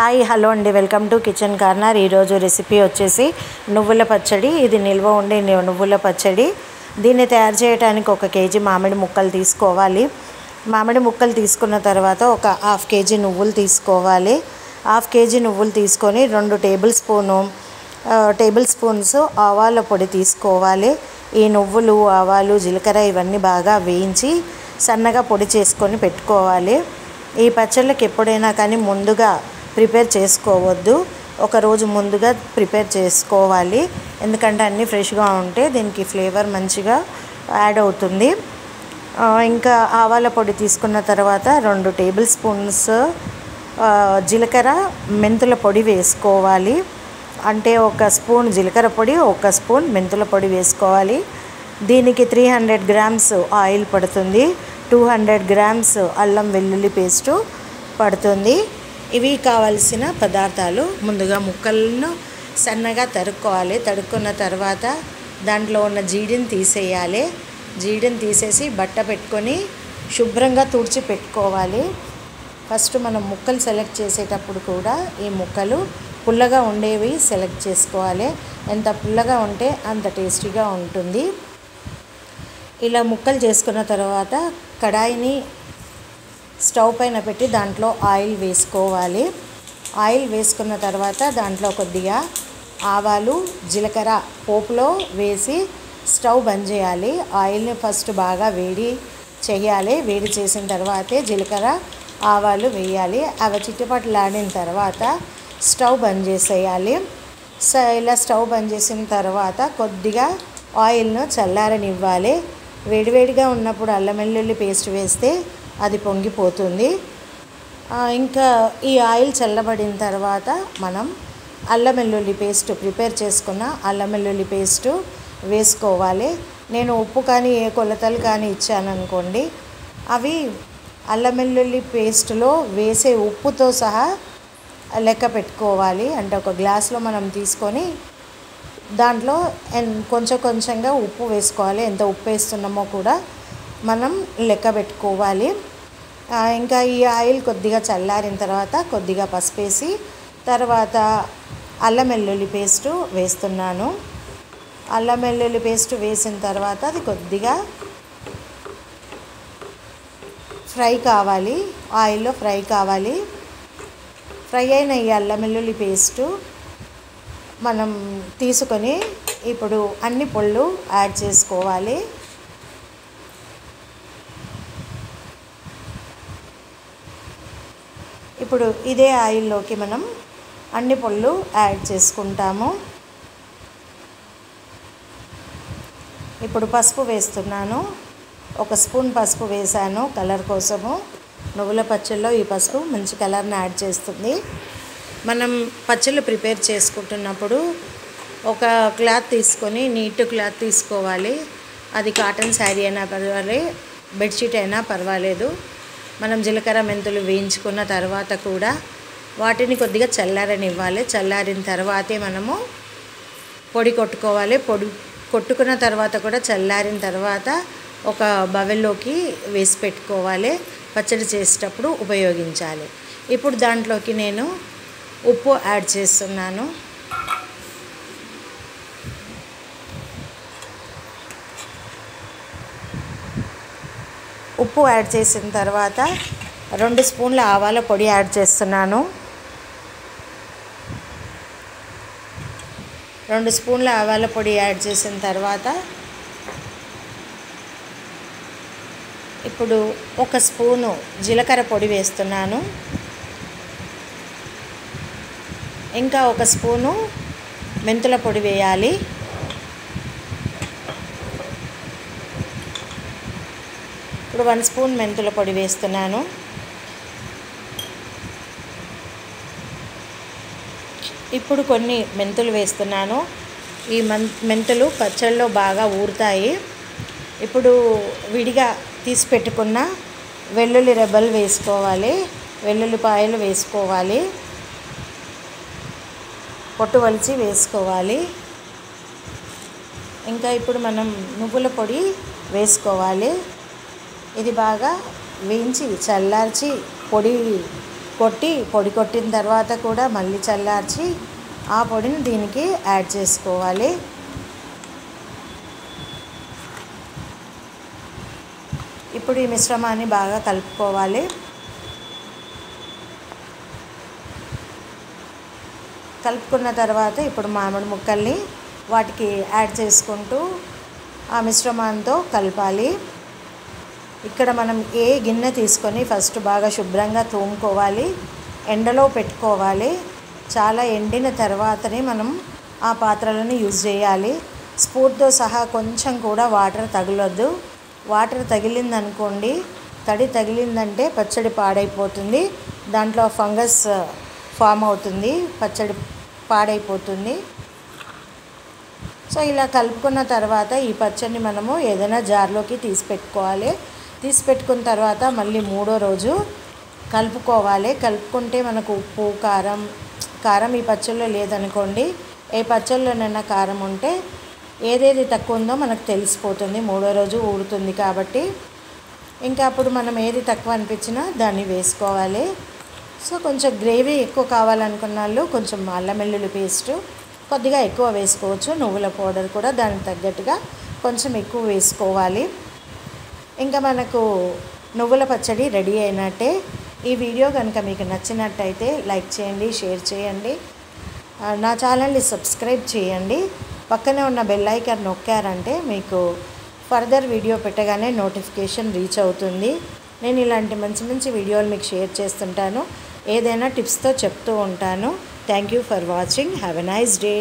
Hi hello అండి, welcome to kitchen corner. ఈరోజు recipe వచ్చేసి నువ్వుల పచ్చడి. ఇది నిల్వ ఉండే నువ్వుల పచ్చడి. దీన్ని తయారు చేయడానికి 1 కేజీ మామిడి ముక్కలు తీసుకోవాలి. మామిడి ముక్కలు తీసుకున్న తర్వాత ఒక హాఫ్ కేజీ నువ్వులు తీసుకోవాలి. హాఫ్ కేజీ నువ్వులు తీసుకొని 2 టేబుల్ స్పూన్స్ ఆవాల పొడి తీసుకోవాలి. ఈ నువ్వులు, ఆవాలు, జీలకర్ర ఇవన్నీ బాగా వేయించి సన్నగా పొడి చేసుకొని పెట్టుకోవాలి. ఈ పచ్చళ్ళకి ఎప్పుడైనా కానీ ముందుగా ప్రిపేర్ చేసుకోవద్దు, ఒక రోజు ముందుగా ప్రిపేర్ చేసుకోవాలి. ఎందుకంటే అన్నీ ఫ్రెష్గా ఉంటే దీనికి ఫ్లేవర్ మంచిగా యాడ్ అవుతుంది. ఇంకా ఆవాల పొడి తీసుకున్న తర్వాత 2 టేబుల్ స్పూన్స్ జీలకర్ర, మెంతుల పొడి వేసుకోవాలి. అంటే 1 స్పూన్ జీలకర్ర పొడి, 1 స్పూన్ మెంతుల పొడి వేసుకోవాలి. దీనికి 300 గ్రామ్స్ ఆయిల్ పడుతుంది, 200 గ్రామ్స్ అల్లం వెల్లుల్లి పేస్టు పడుతుంది. ఇవి కావాల్సిన పదార్థాలు. ముందుగా ముక్కలను సన్నగా తరుక్కోవాలి. తరుక్కున్న తర్వాత దాంట్లో ఉన్న జీడిని తీసేయాలి. జీడిని తీసేసి బట్ట పెట్టుకొని శుభ్రంగా తుడిచి పెట్టుకోవాలి. ఫస్ట్ మనం ముక్కలు సెలెక్ట్ చేసేటప్పుడు కూడా ఈ ముక్కలు పుల్లగా ఉండేవి సెలెక్ట్ చేసుకోవాలి. ఎంత పుల్లగా ఉంటే అంత టేస్టీగా ఉంటుంది. ఇలా ముక్కలు చేసుకున్న తర్వాత కడాయిని స్టవ్ పైన పెట్టి దాంట్లో ఆయిల్ వేసుకోవాలి. ఆయిల్ వేసుకున్న తర్వాత దాంట్లో కొద్దిగా ఆవాలు, జీలకర్ర పోపులో వేసి స్టవ్ బంద్ చేయాలి. ఆయిల్ని ఫస్ట్ బాగా వేడి చేయాలి. వేడి చేసిన తర్వాతే జీలకర్ర, ఆవాలు వేయాలి. అవి చిటపటలాడిన తర్వాత స్టవ్ బంద్ చేసేయాలి. ఇలా స్టవ్ బంద్ చేసిన తర్వాత కొద్దిగా ఆయిల్ను చల్లారనివ్వాలి. వేడివేడిగా ఉన్నప్పుడు అల్లం వెల్లుల్లి పేస్ట్ వేస్తే అది పొంగిపోతుంది. ఇంకా ఈ ఆయిల్ చల్లబడిన తర్వాత మనం అల్లం వెల్లుల్లి పేస్ట్ ప్రిపేర్ చేసుకున్న అల్లం వెల్లుల్లి పేస్టు వేసుకోవాలి. నేను ఉప్పు కానీ ఏ కొలతలు కానీ ఇచ్చాననుకోండి, అవి అల్లం వెల్లుల్లి పేస్టులో వేసే ఉప్పుతో సహా లెక్క పెట్టుకోవాలి. అంటే ఒక గ్లాస్లో మనం తీసుకొని దాంట్లో కొంచెంగా ఉప్పు వేసుకోవాలి. ఎంత ఉప్పు వేస్తున్నామో కూడా మనం లెక్క పెట్టుకోవాలి. ఇంకా ఈ ఆయిల్ కొద్దిగా చల్లారిన తర్వాత కొద్దిగా పసుపు వేసి తర్వాత అల్లం వెల్లుల్లి పేస్టు వేస్తున్నాను. అల్లం వెల్లుల్లి పేస్టు వేసిన తర్వాత అది కొద్దిగా ఫ్రై కావాలి, ఆయిల్లో ఫ్రై కావాలి. ఫ్రై అయిన ఈ అల్లం వెల్లుల్లి పేస్టు మనం తీసుకొని ఇప్పుడు అన్ని పొళ్ళు యాడ్ చేసుకోవాలి. ఇప్పుడు ఇదే ఆయిల్లోకి మనం అన్ని పొళ్ళు యాడ్ చేసుకుంటాము. ఇప్పుడు పసుపు వేస్తున్నాను. 1 స్పూన్ పసుపు వేసాను కలర్ కోసము. నువ్వుల పచ్చళ్ళలో ఈ పసుపు మంచి కలర్ని యాడ్ చేస్తుంది. మనం పచ్చళ్ళు ప్రిపేర్ చేసుకుంటున్నప్పుడు ఒక క్లాత్ తీసుకొని నీట్ క్లాత్ తీసుకోవాలి. అది కాటన్ శారీ అయినా పర్వాలేదు, బెడ్షీట్ అయినా పర్వాలేదు. మనం జీలకర్ర, మెంతులు వేయించుకున్న తర్వాత కూడా వాటిని కొద్దిగా చల్లారనివ్వాలి. చల్లారిన తర్వాతే మనము పొడి కొట్టుకోవాలి. పొడి కొట్టుకున్న తర్వాత కూడా చల్లారిన తర్వాత ఒక బౌల్లోకి వేసి పెట్టుకోవాలి. పచ్చడి చేసేటప్పుడు ఉపయోగించాలి. ఇప్పుడు దాంట్లోకి నేను ఉప్పు యాడ్ చేస్తున్నాను. ఉప్పు యాడ్ చేసిన తర్వాత 2 స్పూన్ల ఆవాల పొడి యాడ్ చేస్తున్నాను. 2 స్పూన్ల ఆవాల పొడి యాడ్ చేసిన తర్వాత ఇప్పుడు 1 స్పూను జీలకర్ర పొడి వేస్తున్నాను. ఇంకా 1 స్పూను మెంతుల పొడి వేయాలి. ఇప్పుడు 1 స్పూన్ మెంతుల పొడి వేస్తున్నాను. ఇప్పుడు కొన్ని మెంతులు వేస్తున్నాను. ఈ మెంతులు పచ్చళ్ళలో బాగా ఊరుతాయి. ఇప్పుడు విడిగా తీసి పెట్టుకున్న వెల్లుల్లి రెబ్బలు వేసుకోవాలి. వెల్లుల్లిపాయలు వేసుకోవాలి. పొట్టు వలిచి వేసుకోవాలి. ఇంకా ఇప్పుడు మనం నువ్వుల పొడి వేసుకోవాలి. ఇది బాగా వేయించి చల్లార్చి పొడి కొట్టిన తర్వాత కూడా మళ్ళీ చల్లార్చి ఆ పొడిని దీనికి యాడ్ చేసుకోవాలి. ఇప్పుడు ఈ మిశ్రమాన్ని బాగా కలుపుకోవాలి. కలుపుకున్న తర్వాత ఇప్పుడు మామిడి ముక్కల్ని వాటికి యాడ్ చేసుకుంటూ ఆ మిశ్రమంతో కలపాలి. ఇక్కడ మనం ఏ గిన్నె తీసుకొని ఫస్ట్ బాగా శుభ్రంగా తోముకోవాలి, ఎండలో పెట్టుకోవాలి. చాలా ఎండిన తర్వాతనే మనం ఆ పాత్రలను యూజ్ చేయాలి. స్పూన్తో సహా కొంచెం కూడా వాటర్ తగలొద్దు. వాటర్ తగిలిందనుకోండి, తడి తగిలిందంటే పచ్చడి పాడైపోతుంది, దాంట్లో ఫంగస్ ఫామ్ అవుతుంది, పచ్చడి పాడైపోతుంది. సో ఇలా కలుపుకున్న తర్వాత ఈ పచ్చడిని మనము ఏదైనా జార్లోకి తీసి పెట్టుకోవాలి. తీసి పెట్టుకున్న తర్వాత మళ్ళీ 3వ రోజు కలుపుకోవాలి. కలుపుకుంటే మనకు ఉప్పు కారం ఈ పచ్చళ్ళలో లేదనుకోండి, ఏ పచ్చళ్ళలోనైనా కారం ఉంటే ఏదేది తక్కువ ఉందో మనకు తెలిసిపోతుంది. 3వ రోజు ఊరుతుంది కాబట్టి ఇంకా అప్పుడు మనం ఏది తక్కువ అనిపించినా దాన్ని వేసుకోవాలి. సో కొంచెం గ్రేవీ ఎక్కువ కావాలనుకున్న వాళ్ళు కొంచెం అల్లం వెల్లుల్లి పేస్టు కొద్దిగా ఎక్కువ వేసుకోవచ్చు. నువ్వుల పౌడర్ కూడా దానికి తగ్గట్టుగా కొంచెం ఎక్కువ వేసుకోవాలి. ఇంకా మనకు నువ్వుల పచ్చడి రెడీ అయినట్టే. ఈ వీడియో కనుక మీకు నచ్చినట్టయితే లైక్ చేయండి, షేర్ చేయండి, నా ఛానల్ని సబ్స్క్రైబ్ చేయండి. పక్కనే ఉన్న బెల్ ఐకాన్ నొక్కారంటే మీకు ఫర్దర్ వీడియో పెట్టగానే నోటిఫికేషన్ రీచ్ అవుతుంది. నేను ఇలాంటి మంచి మంచి వీడియోలు మీకు షేర్ చేస్తుంటాను, ఏదైనా టిప్స్తో చెప్తూ ఉంటాను. Thank you for watching. Have a nice day.